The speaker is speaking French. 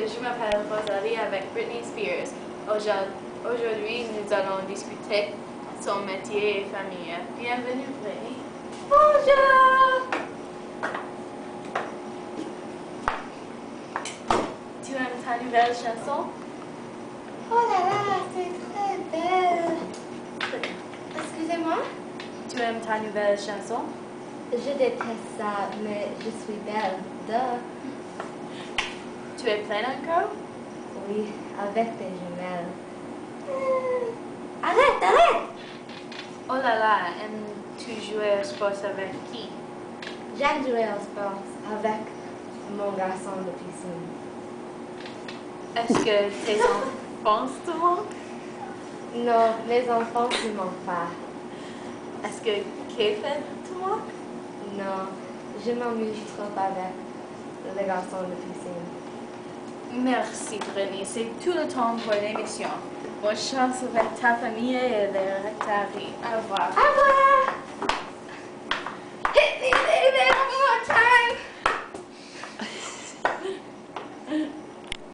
je m'appelle Rosalie avec Britney Spears. Aujourd'hui, nous allons discuter son métier et famille. Bienvenue, Britney. Bonjour! Tu aimes ta nouvelle chanson? Oh là là, c'est très belle! Excusez-moi? Tu aimes ta nouvelle chanson? Je déteste ça, mais je suis belle. Duh. Tu es pleine encore? Oui, avec des jumelles. Arrête! Oh là là, aimes-tu jouer au sport avec qui? J'aime jouer au sport avec mon garçon de piscine. Est-ce que tes enfants te manquent? Non, mes enfants ne manquent pas. Est-ce que Kevin te manque? Non, je m'amuse trop avec le garçon de piscine. Merci, Britney. C'est tout le temps pour l'émission. Bonne chance avec ta famille et les rétaris. Au revoir. Au revoir!